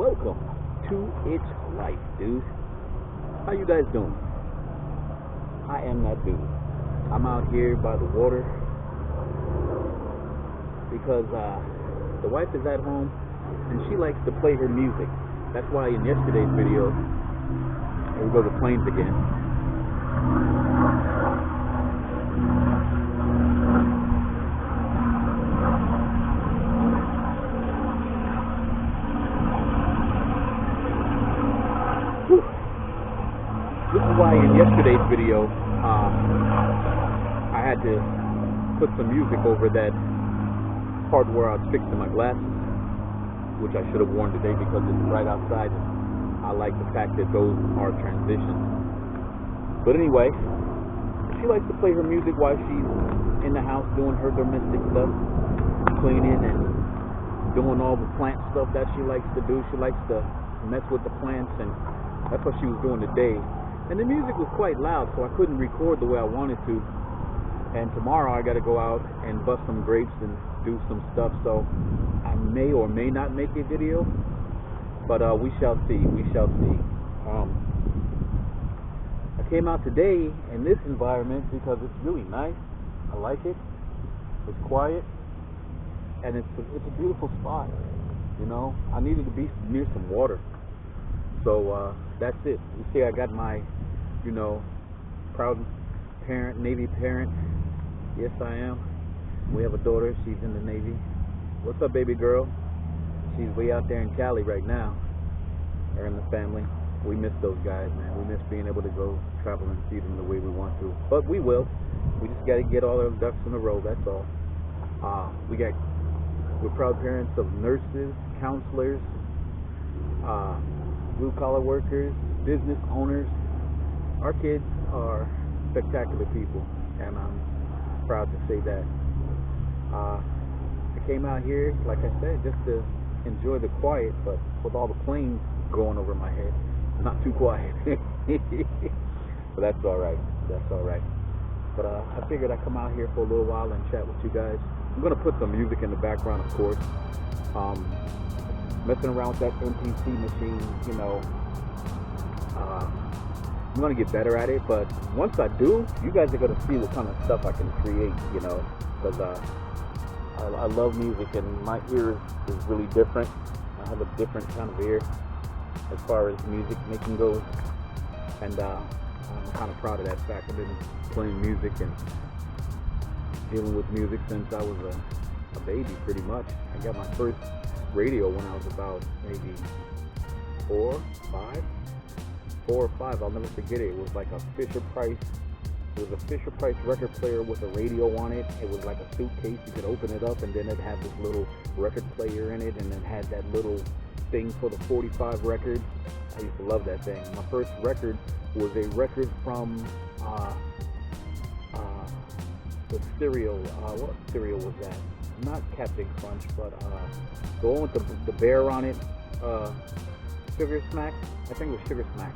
welcome to It's Life, dude. How you guys doing? I am that dude. I'm out here by the water because the wife is at home and she likes to play her music. That's why in yesterday's video, here we go, the planes again. This is why in yesterday's video, I had to put some music over that part where I was fixing my glasses, which I should have worn today because it's right outside. I like the fact that those are transitions. But anyway, she likes to play her music while she's in the house doing her domestic stuff, cleaning and doing all the plant stuff that she likes to do. She likes to mess with the plants, and that's what she was doing today. And the music was quite loud, so I couldn't record the way I wanted to. And tomorrow I got to go out and bust some grapes and do some stuff, so I may or may not make a video, but we shall see. We shall see. I came out today in this environment because it's really nice. I like it. It's quiet, and it's a beautiful spot. You know, I needed to be near some water, so that's it. You see, I got my, you know, proud parent, Navy parent. Yes, I am. We have a daughter. She's in the Navy. What's up, baby girl? She's way out there in Cali right now. Her and the family. We miss those guys, man. We miss being able to go travel and see them the way we want to. But we will. We just got to get all our ducks in a row. That's all. We're proud parents of nurses, counselors, blue-collar workers, business owners. Our kids are spectacular people, and I'm proud to say that. I came out here, like I said, just to enjoy the quiet, but with all the planes going over my head, not too quiet. But that's all right. That's all right. But I figured I'd come out here for a little while and chat with you guys. I'm going to put some music in the background, of course. Messing around with that MPC machine, you know. I'm going to get better at it, but once I do, you guys are going to see what kind of stuff I can create, you know, because I love music, and my ear is really different. I have a different kind of ear as far as music making goes, and I'm kind of proud of that fact. I've been playing music and dealing with music since I was a baby, pretty much. I got my first radio when I was about maybe 4 or 5. I'll never forget it. It was like a Fisher Price. It was a Fisher Price record player with a radio on it. It was like a suitcase. You could open it up, and then it had this little record player in it, and it had that little thing for the 45 record. I used to love that thing. My first record was a record from the cereal. What cereal was that? Not Captain Crunch, but the one with the bear on it. Sugar Smack. I think it was Sugar Smack.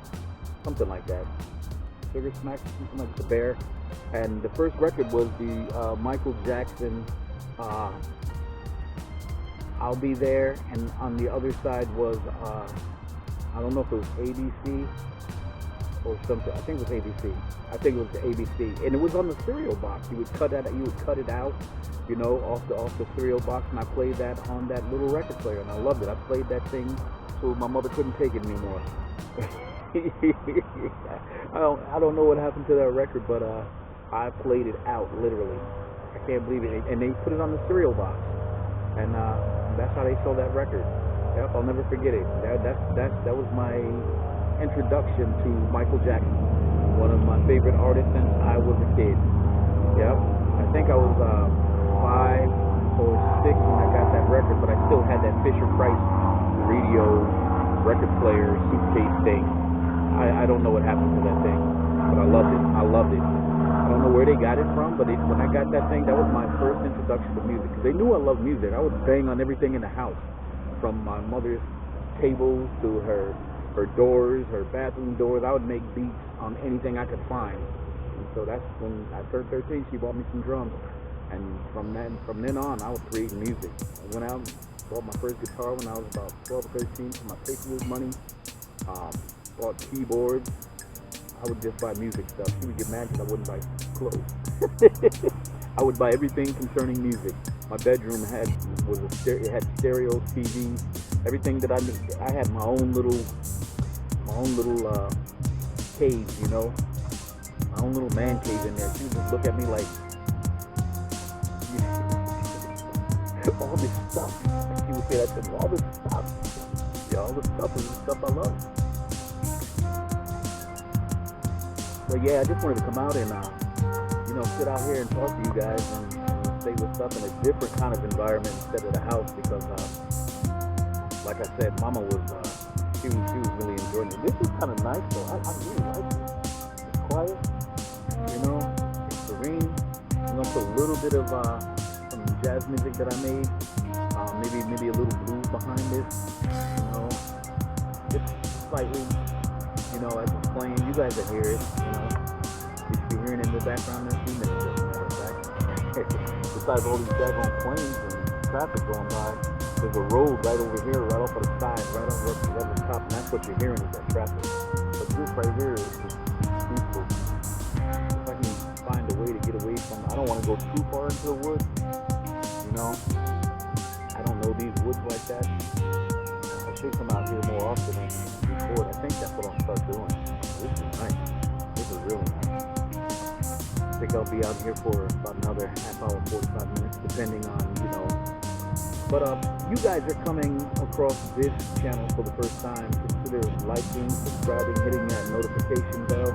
Something like that. Sugar Smack, something like the bear. And the first record was the Michael Jackson I'll Be There, and on the other side was I don't know if it was ABC or something. I think it was ABC. I think it was the ABC, and it was on the cereal box. You would cut it out, you know, off the cereal box, and I played that on that little record player, and I loved it. I played that thing so my mother couldn't take it anymore. I don't know what happened to that record, but I played it out literally. I can't believe it. And they put it on the cereal box, and that's how they sold that record. Yep, I'll never forget it. That was my introduction to Michael Jackson, one of my favorite artists since I was a kid. Yep, I think I was 5 or 6 when I got that record, but I still had that Fisher Price radio record player suitcase thing. I don't know what happened to that thing, but I loved it. I don't know where they got it from, but when I got that thing, that was my first introduction to music, because they knew I loved music. I would bang on everything in the house, from my mother's tables to her doors, her bathroom doors. I would make beats on anything I could find. And so that's when I turned 13. She bought me some drums, and from then on, I was creating music. I went out and bought my first guitar when I was about 12 or 13 for my paperwork money. Bought keyboards. I would just buy music stuff. She would get mad because I wouldn't buy clothes. I would buy everything concerning music. My bedroom had stereo, TV, everything that I needed. I had my own little cave, you know, my own little man cave in there. She would just look at me like, all this stuff. She would say that to me, all this stuff. Yeah, all this stuff is the stuff I love. But yeah, I just wanted to come out and sit out here and talk to you guys and say what's up in a different kind of environment instead of the house because, like I said, Mama was she was really enjoying it. This is kind of nice though. I really like it. It's quiet, you know. It's serene. I'm gonna put a little bit of some jazz music that I made. Maybe a little blues behind this. You know, just slightly. You know, as it's playing, you guys will hear it. You know. You should be hearing it in the background in a few minutes, as a matter of fact. Besides all these daggone planes and traffic going by, there's a road right over here, right off of the side, right off of the top, and that's what you're hearing is that traffic. But this right here is just peaceful. If I can find a way to get away from, I don't want to go too far into the woods, you know. I don't know these woods like that. I should come out here more often and record. I think that's what I'll start doing. This is nice. This is really nice. I think I'll be out here for about another half hour, 45 minutes, depending on, you know. But you guys are coming across this channel for the first time. Consider liking, subscribing, hitting that notification bell.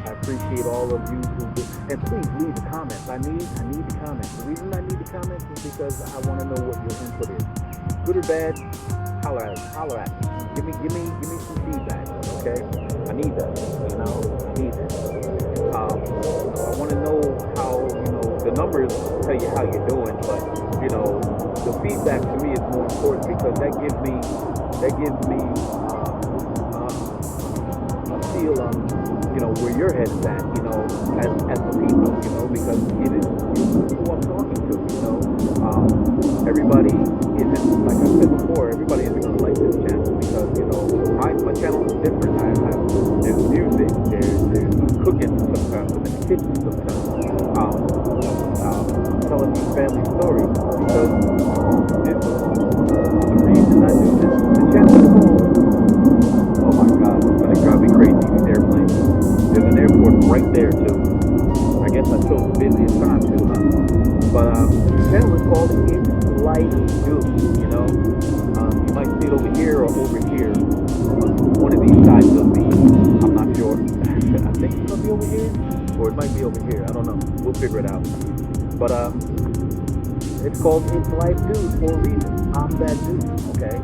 I appreciate all of you who do. And please leave the comments. I need the comments. The reason I need the comments is because I want to know what your input is. Good or bad, holler at me. Give me some feedback, okay? I need that, you know? I need that. I want to know how, you know, the numbers tell you how you're doing, but, you know, the feedback to me is more important because that gives me a feel on, you know, where your head is at, you know, as the people, you know, because it is who I'm talking to, you know. Everybody isn't, like I said before, everybody isn't going to like this channel because, you know, my channel is different. There's music, there's cooking sometimes, in the kitchen sometimes, telling these family stories because this is the reason I do this. The channel is called, oh my God, it's going to drive me crazy, these airplanes. There's an airport right there too. I guess I chose the busiest time too, huh? But the channel is called It's Life Do, you know. You might see it over here or over here. One of these sides will be, I'm not sure. I think it's going to be over here, or it might be over here. I don't know. We'll figure it out. But it's called It's Life Do for a reason. I'm that dude, okay?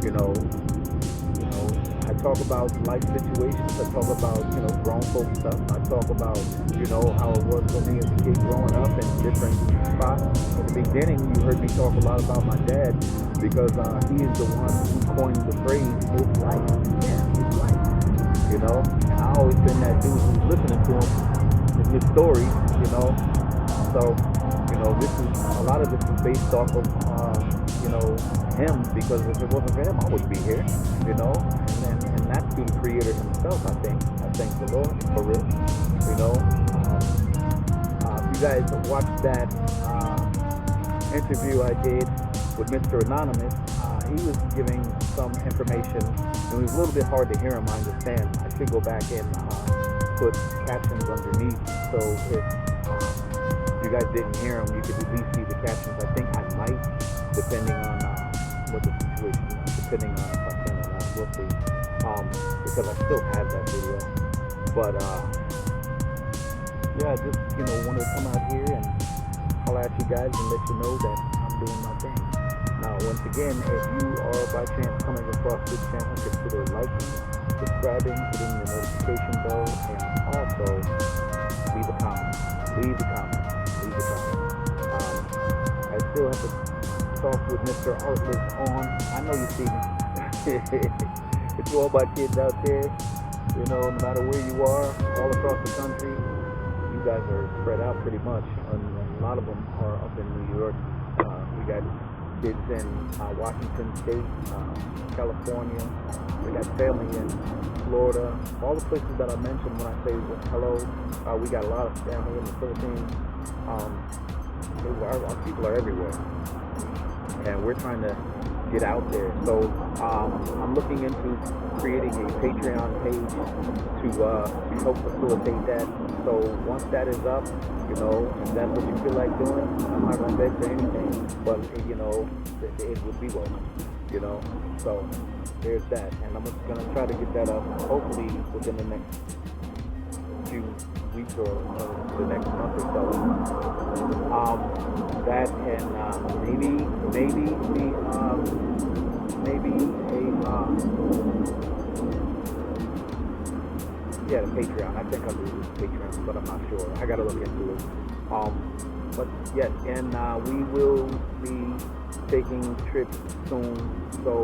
You know, I talk about life situations. I talk about, you know, grown folk stuff. I talk about, you know, how it was for me as a kid growing up in different spots. In the beginning, you heard me talk a lot about my dad because he is the one who coined the phrase, it's life. Yeah, it's life. You know, and I always been that dude who's listening to him and his stories, you know. So, you know, a lot of this is based off of, you know, him, because if it wasn't for him, I wouldn't be here, you know, and that's through the Creator himself, I think. I thank the Lord for it, you know. If you guys watched that interview I did with Mr. Anonymous, he was giving some information, and it was a little bit hard to hear him, I understand. I should go back and put captions underneath, so if you guys didn't hear him, you could at least see the captions. I think I might, depending on what the situation is, depending on if I can or not, we'll see. Because I still have that video. But yeah, just, you know, wanted to come out here and holler at you guys and let you know that I'm doing my thing. Now, once again, if you are by chance coming across this channel, consider liking, subscribing, hitting the notification bell, and also leave a comment. Leave the comment. I still have to talk with Mr. Artless on. I know you see me. It's all my kids out there. You know, no matter where you are, all across the country, you guys are spread out pretty much, and a lot of them are up in New York. We got kids in Washington State, California. We got family in Florida. All the places that I mentioned when I say hello. We got a lot of family in the Philippines. Our people are everywhere, and we're trying to get out there. So I'm looking into creating a Patreon page to help facilitate that. So once that is up, if that's what you feel like doing, I'm not gonna beg for anything, but it would be welcome. So there's that, and I'm gonna try to get that up hopefully within the next few weeks or the next month or so. That and maybe the Patreon. I think I'll do Patreon, but I'm not sure. I gotta look into it. But yes, and we will be taking trips soon, so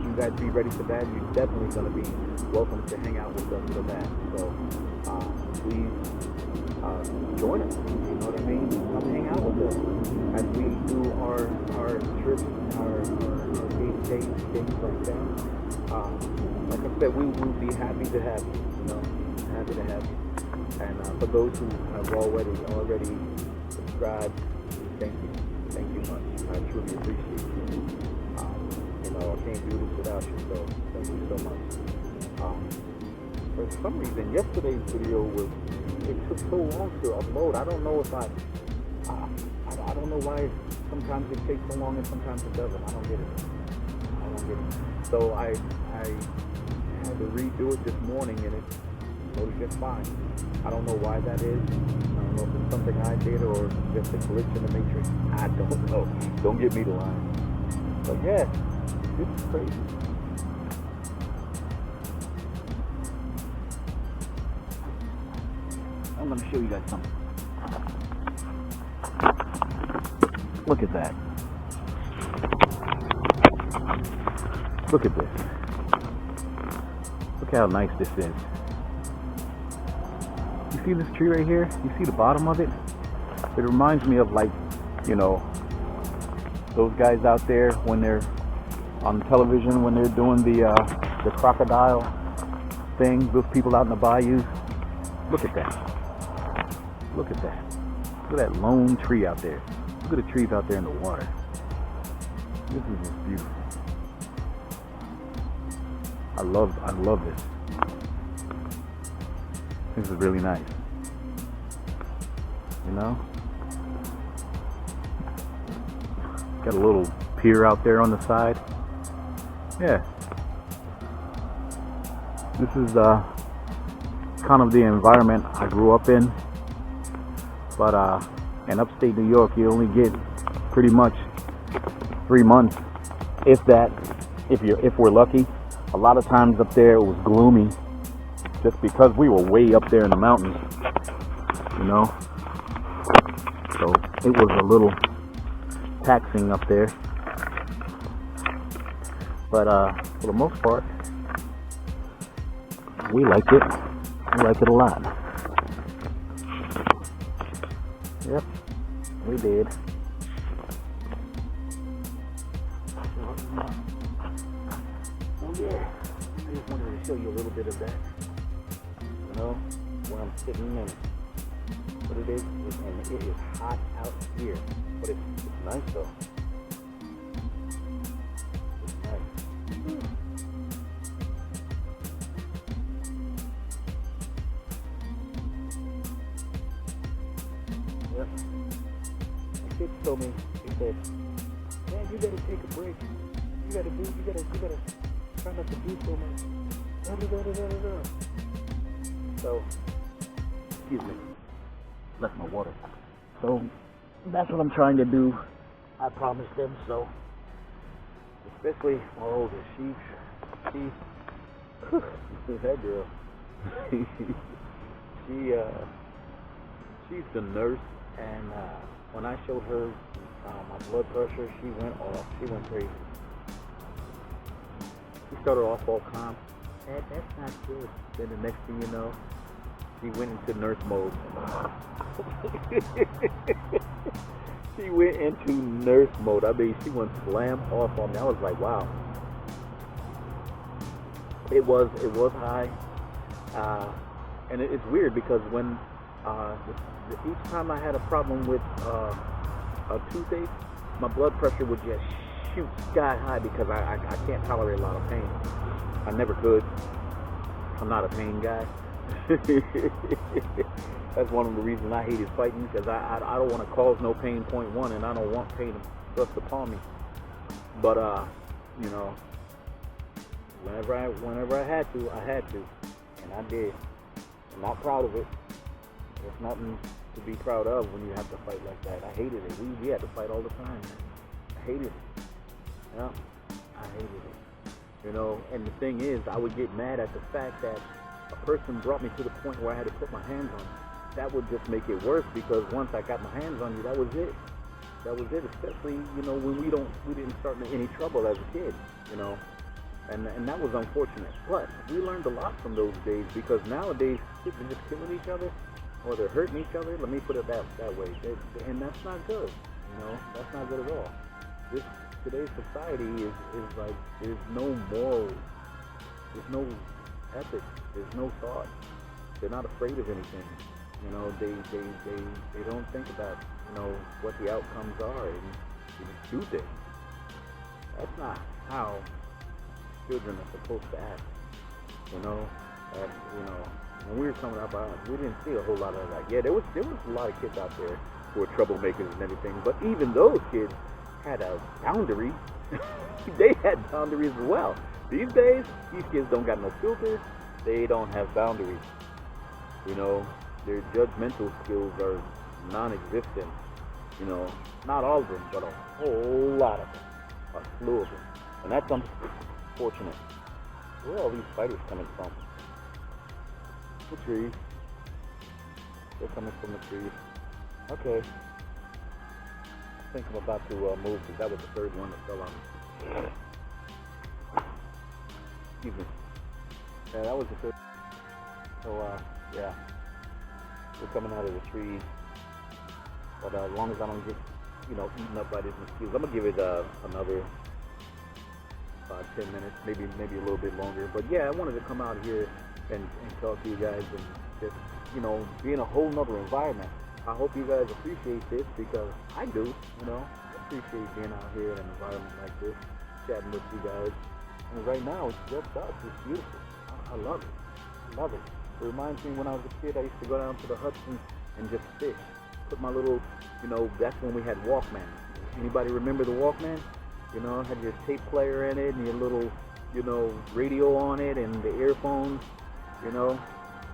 you guys be ready for that. You're definitely gonna be welcome to hang out with us for that. So please join us. You know what I mean? Come hang out with us as we do our trips, our days, things like that. Like I said, we will be happy to have you. Happy to have you. And for those who have already subscribed, thank you much. I truly appreciate you. I can't do this without you, so thank you so much. For some reason, yesterday's video it took so long to upload. I don't know if I don't know why sometimes it takes so long and sometimes it doesn't. I don't get it. So I had to redo it this morning, and it loaded just fine. I don't know why that is. I don't know if it's something I did or just a glitch in the matrix. I don't know. Don't get me to lie. But yeah, this is crazy. I'm going to show you guys something. Look at that. Look at this. Look how nice this is. You see this tree right here? You see the bottom of it? It reminds me of those guys out there when they're on television, when they're doing the crocodile thing, those people out in the bayous. Look at that. Look at that. Look at that lone tree out there. Look at the trees out there in the water. This is just beautiful. I love this. This is really nice. Got a little pier out there on the side. Yeah. This is kind of the environment I grew up in. But in upstate New York, you only get pretty much 3 months, if that, if we're lucky. A lot of times up there it was gloomy, just because we were way up there in the mountains, So it was a little taxing up there. But for the most part, we liked it. We like it a lot. Yep, we did. Oh yeah, I just wanted to show you a little bit of that. Where I'm sitting and what it is, and it is hot out here, but it's nice though. It's nice. Yep. My kids told me, they said, man, you gotta take a break. You gotta try not to do so much. So, excuse me, left my water. So, that's what I'm trying to do. I promised them, so, especially my oldest, that girl, she's the nurse, and when I showed her my blood pressure, she went off, she went crazy. She started off all calm. That's not good. Then the next thing you know, She went into nurse mode. She went into nurse mode. I mean, she went slam off on me. I was like, wow. It was high, and it's weird because when each time I had a problem with a toothache, my blood pressure would just shoot sky high because I can't tolerate a lot of pain. I never could. I'm not a pain guy. That's one of the reasons I hated fighting, because I don't want to cause no pain, point one, and I don't want pain thrust upon me. But you know, whenever I had to, and I did. I'm not proud of it. There's nothing to be proud of when you have to fight like that. I hated it. We had to fight all the time, man. I hated it. Yeah, I hated it. You know, and the thing is, I would get mad at the fact that a person brought me to the point where I had to put my hands on you. That would just make it worse, because once I got my hands on you, that was it. That was it. Especially, you know, when we didn't start any trouble as a kid, you know, and that was unfortunate. But we learned a lot from those days, because nowadays kids are just killing each other, or they're hurting each other. Let me put it that way, and that's not good. You know, that's not good at all. Today's society is like, there's no morals, there's no ethics, there's no thought. They're not afraid of anything. You know, they don't think about, you know, what the outcomes are, and they just do things. That's not how children are supposed to act. You know, when we were coming up, we didn't see a whole lot of that. Yeah, there was a lot of kids out there who were troublemakers and everything, but even those kids had a boundary. They had boundaries as well. These days, these kids don't got no filters. They don't have boundaries. You know, their judgmental skills are non-existent. You know, not all of them, but a whole lot of them, a slew of them, and that's unfortunate. Where are all these fighters coming from? The trees. They're coming from the trees. Okay. I think I'm about to move, because that was the third one that fell on me. Excuse me. Yeah, that was the third. So, yeah. They're coming out of the trees. But as long as I don't get, you know, eaten up by these mosquitoes, I'm going to give it another 5-10 minutes, maybe a little bit longer. But yeah, I wanted to come out here and talk to you guys, and just, you know, be in a whole nother environment. I hope you guys appreciate this, because I do, you know. I appreciate being out here in an environment like this, chatting with you guys. And right now, it's just us. It's beautiful. I love it. I love it. It reminds me when I was a kid, I used to go down to the Hudson and just fish. Put my little, you know, that's when we had Walkman. Anybody remember the Walkman? You know, had your tape player in it and your little, you know, radio on it and the earphones, you know.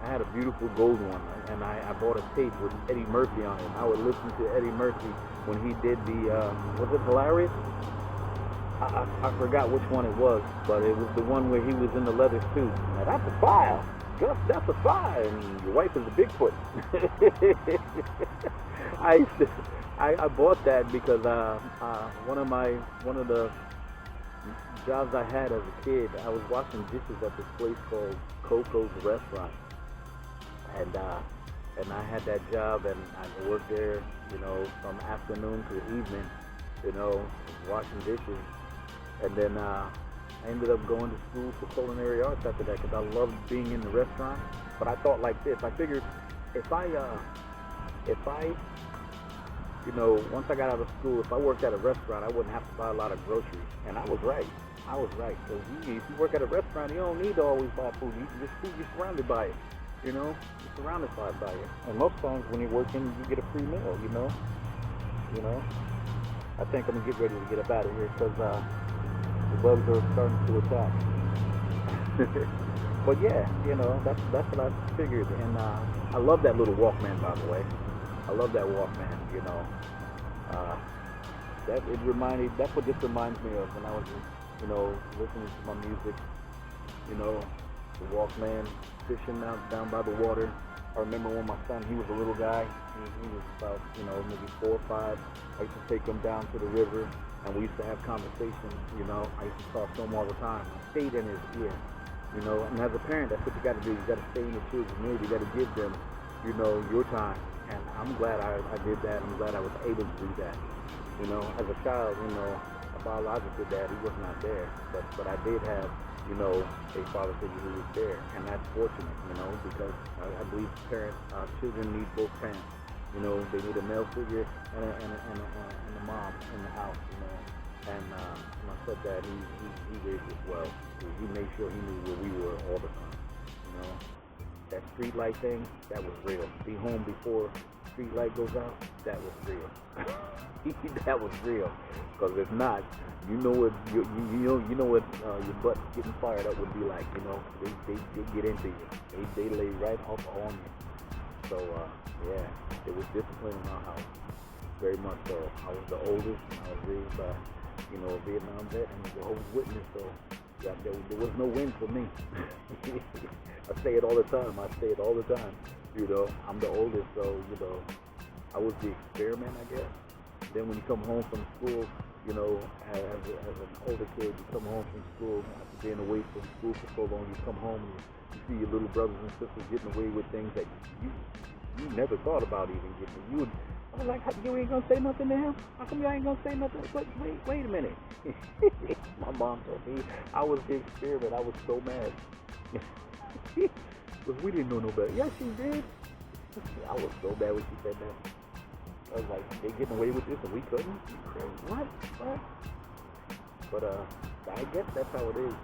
I had a beautiful gold one, and I bought a tape with Eddie Murphy on it. I would listen to Eddie Murphy when he did the, was it Hilarious? I forgot which one it was, but it was the one where he was in the leather suit. Now, that's a file. Gus, that's a file. And your wife is a Bigfoot. I bought that because one of the jobs I had as a kid, I was washing dishes at this place called Coco's Restaurant. And I had that job, and I worked there, you know, from afternoon to evening, you know, washing dishes. And then I ended up going to school for culinary arts after that, because I loved being in the restaurant. But I thought like this. I figured if I, you know, once I got out of school, if I worked at a restaurant, I wouldn't have to buy a lot of groceries. And I was right. Because if you work at a restaurant, you don't need to always buy food. You can just food, you're surrounded by it. You know, you're surrounded by it. And most times when you're working, you get a free meal, you know. I think I'm going to get ready to get up out of here, because the bugs are starting to attack. But yeah, you know, that's what I figured. And I love that little Walkman, by the way. I love that Walkman, you know. That's what this reminds me of when I was, you know, listening to my music, you know, the Walkman, fishing down by the water. I remember when my son, he was a little guy, he was about, you know, maybe 4 or 5. I used to take him down to the river, and we used to have conversations, you know. I used to talk to him all the time. I stayed in his ear, You know, and as a parent, that's what you got to do. You got to stay in the children's near. You got to give them, you know, your time. And I'm glad I did that. I'm glad I was able to do that. You know, as a child, you know, a biological dad, he was not there. But I did have, you know, a father figure who was there. And that's fortunate, you know, because I believe children need both parents. You know, they need a male figure and a mom in the house, you know. And my stepdad, he raised us well. He made sure he knew where we were all the time, you know. That street light thing, that was real. Be home before street light goes out, that was real. That was real. Because if not, you know what your butt getting fired up would be like. You know, they get into you. They lay right off on you. So yeah, it was discipline in our house, very much so. I was the oldest, and I was raised by, you know, a Vietnam vet and Jehovah's Witness. So yeah, there was no win for me. I say it all the time. You know, I'm the oldest, so you know, I was the experiment, I guess. Then when you come home from school, you know, as an older kid, you come home from school after being away from school for so long. You come home and you see your little brothers and sisters getting away with things that you never thought about even getting. I was like, you ain't gonna say nothing to him? How come you ain't gonna say nothing? Wait a minute. My mom told me I was the experiment. I was so mad. Because we didn't know no better. Yes, she did. I was so bad when she said that. I was like, they getting away with this and we couldn't? What? But I guess that's how it is.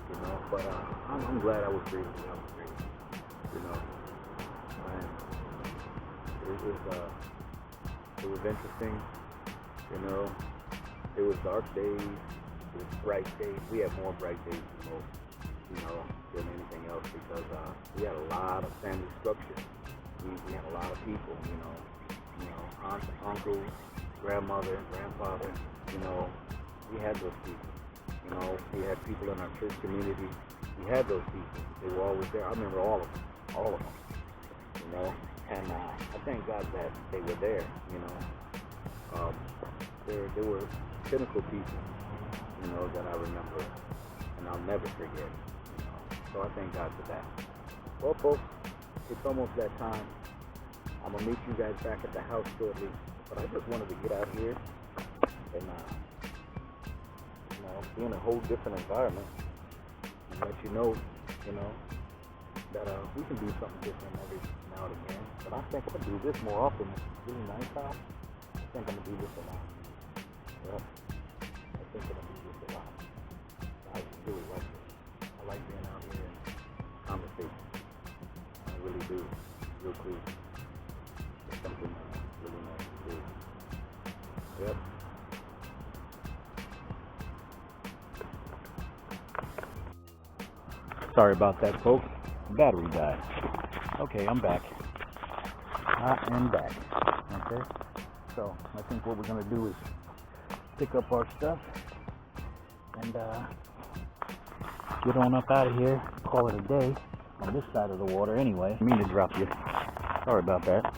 You know, but I'm glad I was free. You know, and it was interesting. You know, it was dark days, it was bright days. We had more bright days than most, you know, than anything else because we had a lot of family structure. We had a lot of people, you know, aunts, uncles, grandmother, grandfather. You know, we had those people. You know, we had people in our church community. We had those people. They were always there. I remember all of them. You know, and I thank God that they were there. You know, there were pinnacle people. You know, that I remember, and I'll never forget. You know, so I thank God for that. Well, folks, it's almost that time. I'm gonna meet you guys back at the house shortly, but I just wanted to get out here and be in a whole different environment and let you know, that we can do something different every now and again. But I think I'm gonna do this more often. It's really nice out. I think I'm gonna do this a lot. Yep. I think I'm gonna do this a lot. I really like it. I like being out here and conversating. I really do. It's real cool. It's something really nice to do. Yep. Sorry about that, folks. Battery died. Okay, I'm back. I am back. Okay? So, I think what we're going to do is pick up our stuff and get on up out of here. Call it a day on this side of the water anyway. I mean to drop you. Sorry about that.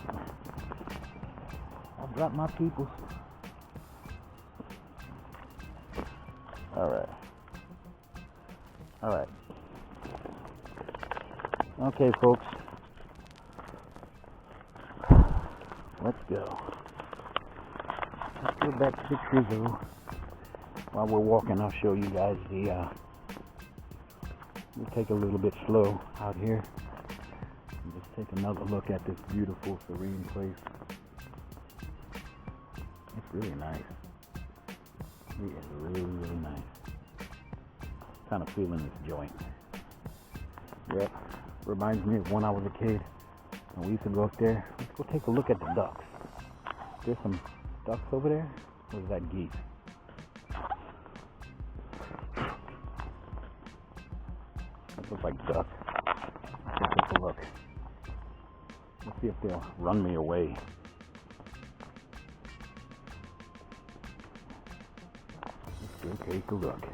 I'll drop my people. Alright. Okay, folks. Let's go. Let's go back to the Crizo. While we're walking, I'll show you guys we'll take a little bit slow out here and just take another look at this beautiful, serene place. It's really nice. It is really, really nice. Kind of feeling this joint. Yep. Reminds me of when I was a kid and we used to go up there. Let's go take a look at the ducks. There's some ducks over there. Or is that geese? That looks like ducks. Let's take a look. Let's see if they'll run me away. Let's go take a look.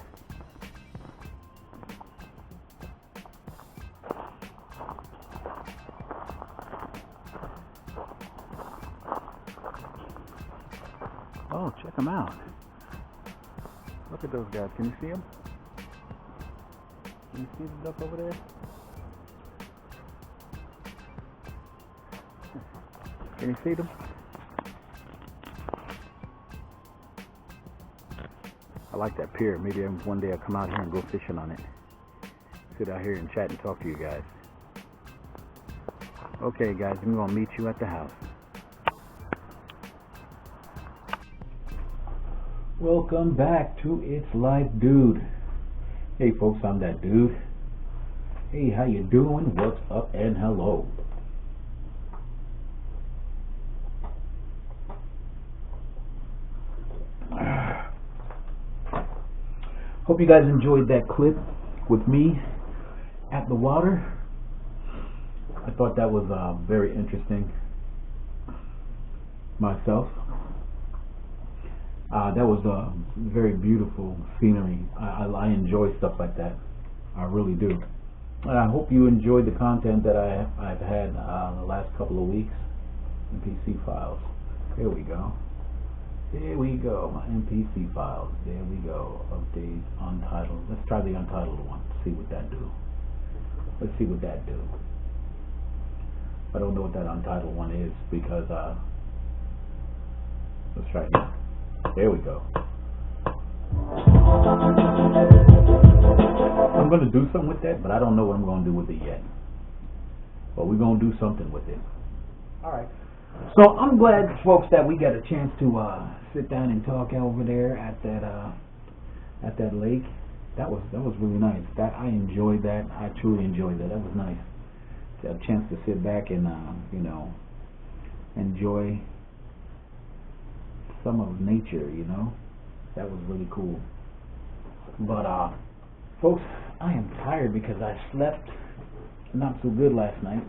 Oh, check them out. Look at those guys. Can you see them? You see the duck over there? Can you see them? I like that pier. Maybe one day I'll come out here and go fishing on it. Sit out here and chat and talk to you guys. Okay guys, I'm gonna meet you at the house. Welcome back to It's Life Dude. Hey folks, I'm that dude. Hey, how you doing? What's up and hello. Hope you guys enjoyed that clip with me at the water. I thought that was very interesting myself. That was very beautiful scenery. I enjoy stuff like that. I really do. And I hope you enjoyed the content that I've had the last couple of weeks. MPC files. There we go. There we go. MPC files. There we go. Update untitled. Let's try the untitled one. See what that do. Let's see what that do. I don't know what that untitled one is because let's try it now. There we go. I'm going to do something with that, but I don't know what I'm going to do with it yet. But we're going to do something with it. Alright. So I'm glad, folks, that we got a chance to sit down and talk over there at that lake. That was really nice. I enjoyed that. I truly enjoyed that. That was nice. To have a chance to sit back and you know, enjoy some of nature, you know. That was really cool. But folks, I am tired because I slept not so good last night.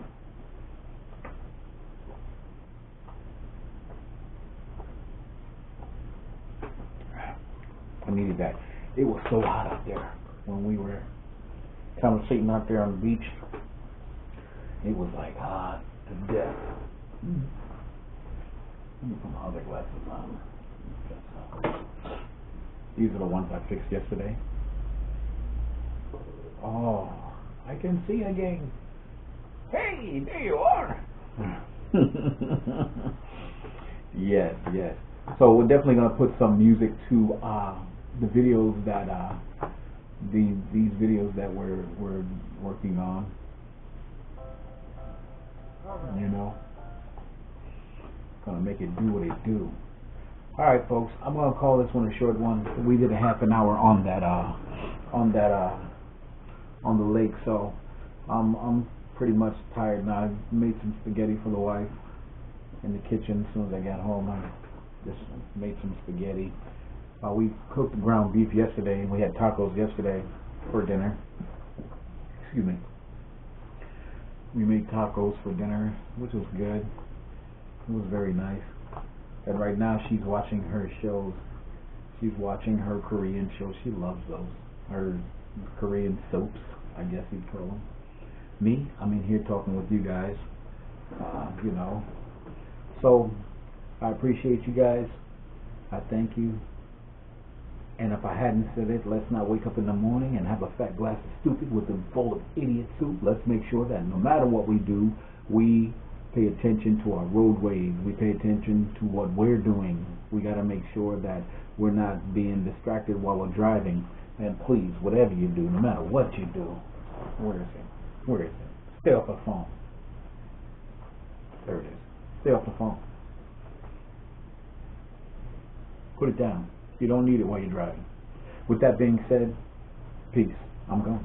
I needed that. It was so hot out there when we were kind of sitting out there on the beach. It was like hot to death. Let me put my other glasses on. These are the ones I fixed yesterday. Oh, I can see again. Hey, there you are. Yes, yes. So we're definitely gonna put some music to the videos that these videos that we're working on. You know, gonna make it do what it do. All right, folks. I'm gonna call this one a short one. We did a half an hour on the lake, so I'm pretty much tired now. I made some spaghetti for the wife in the kitchen. As soon as I got home, I just made some spaghetti. We cooked ground beef yesterday, and we had tacos yesterday for dinner. Excuse me. We made tacos for dinner, which was good. It was very nice. And right now she's watching her shows. She's watching her Korean shows. She loves those. Her Korean soaps, I guess you'd call them. Me, I'm in here talking with you guys. You know. So, I appreciate you guys. I thank you. And if I hadn't said it, let's not wake up in the morning and have a fat glass of stupid with a bowl of idiot soup. Let's make sure that no matter what we do, we pay attention to our roadways. We pay attention to what we're doing. We got to make sure that we're not being distracted while we're driving. And please, whatever you do, no matter what you do, where is it? Where is it? Stay off the phone. There it is. Stay off the phone. Put it down. You don't need it while you're driving. With that being said, peace. I'm gone.